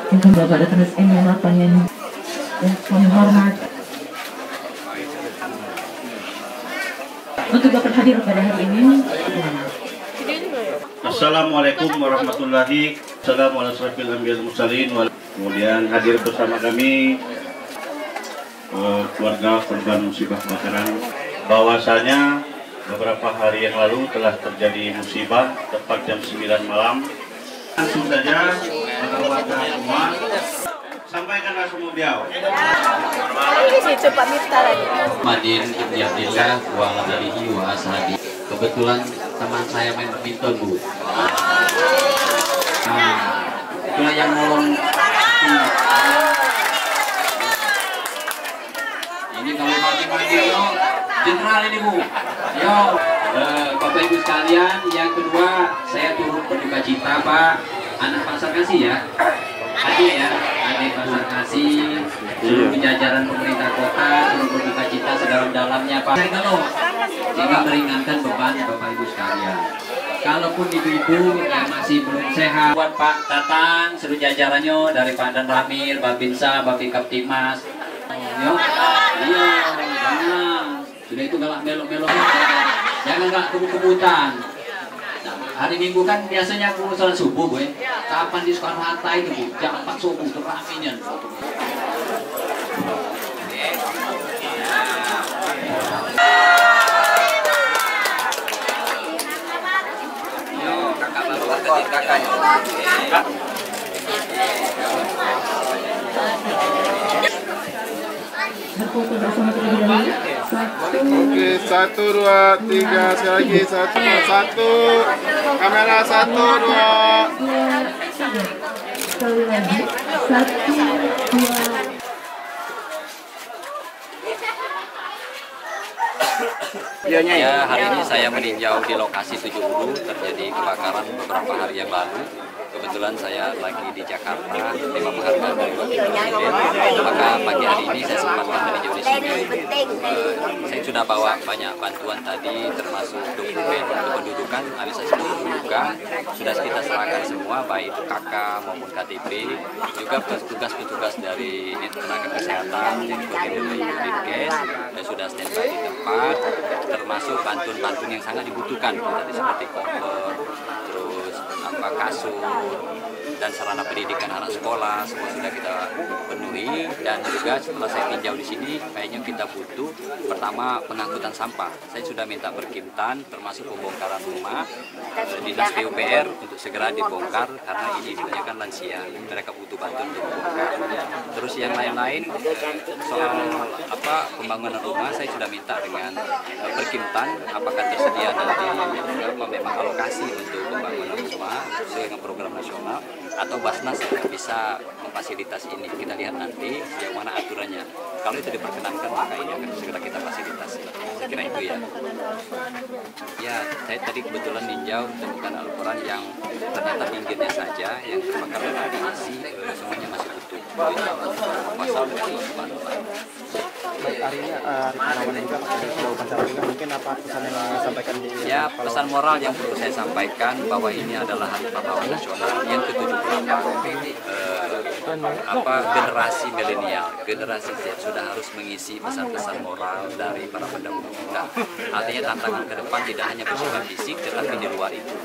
Yang Bapak datang ke sini pengen kami hormat untuk dapat hadir pada hari ini. Assalamualaikum warahmatullahi wabarakatuh. Kemudian hadir bersama kami keluarga korban musibah kebakaran. Bahwasanya beberapa hari yang lalu telah terjadi musibah tepat jam 9 malam. Langsung saja warga rumah sampaikanlah semua beliau. Madin Ibni Abdillah wa alihi wa ashabi. Kebetulan teman saya main badminton, Bu. Itulah yang nolong. Ini kalau mati-mati yo, general ini, Bu. Yo, Bapak Ibu sekalian, yang kedua saya turut berduka cita, Pak. Anak Pasar Kasih ya. Adik ya, adik Pasar Kasih, seluruh jajaran pemerintah kota, turut berduka cita sedalam-dalamnya, Pak. Sehingga meringankan beban Bapak Ibu sekalian. Kalaupun ibu-ibu yang masih belum sehat, buat Pak datang seluruh jajarannya dari Pandan Ramil, Babinsa, Babikap Timas. Yo, iya, jangan. Sudah itu galak melok-melok. Jangan galak kebut-kebutan. Hari Minggu kan biasanya aku sholat subuh, Bu. Kapan di Soekarno Hatta itu, Bu? Jam 4 subuh teraminya. Yo, kakak baru ketik kakaknya. Berfoto bersama terlebih dahulu. Oke, 1, 2, 3, sekali lagi 1, kamera 1, 2. Sekali lagi 1, 2. Ya, hari ini saya meninjau di lokasi 7 Hulu terjadi kebakaran beberapa hari yang lalu. Kebetulan saya lagi di Jakarta, terima penghargaan dari Wakil Presiden. Maka pagi hari ini saya sempatkan meninjau di sini. Saya sudah bawa banyak bantuan tadi, termasuk dokumen kependudukan, alisasi kependudukan. Sudah kita serahkan semua, baik KK maupun KTP. Juga petugas-petugas dari tenaga kesehatan yang bagian dari Dinkes sudah standby di tempat, termasuk bantuan-bantuan yang sangat dibutuhkan tadi seperti kompor, terus kasur dan sarana pendidikan anak sekolah semua sudah kita penuhi. Dan juga setelah saya tinjau di sini kayaknya kita butuh pertama pengangkutan sampah. Saya sudah minta Berkimtan termasuk pembongkaran rumah dinas PUPR untuk segera dibongkar karena ini kebanyakan lansia, mereka butuh bantuan untuk membongkar. Terus yang lain-lain soal pembangunan rumah saya sudah minta dengan Berkimtan apakah tersedia nanti memang alokasi untuk pembangunan rumah sesuai dengan program nasional atau Basnas yang bisa memfasilitasi ini. Kita lihat nanti yang mana aturannya. Kalau itu diperkenankan maka ini akan segera kita fasilitasi. Saya kira itu ya. Ya, saya tadi kebetulan ninjau temukan Al-Quran yang ternyata pinggirnya saja yang terbakar dan diisi, semuanya masih utuh. Pasal dari hari ini Rawan juga upacara juga, mungkin apa pesan yang ingin disampaikan di pesan moral yang perlu saya sampaikan bahwa ini adalah Hari Pahlawan Nasional yang ke-78. Generasi milenial, generasi Z sudah harus mengisi pesan-pesan moral dari para pendahulu kita. Artinya tantangan ke depan tidak hanya bersifat fisik tetapi di luar itu.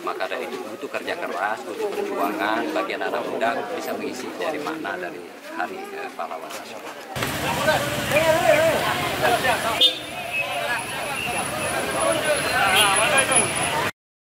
Maka dari itu butuh kerja keras, butuh perjuangan bagi anak muda bisa mengisi dari makna dari Hari Pahlawan Nasional.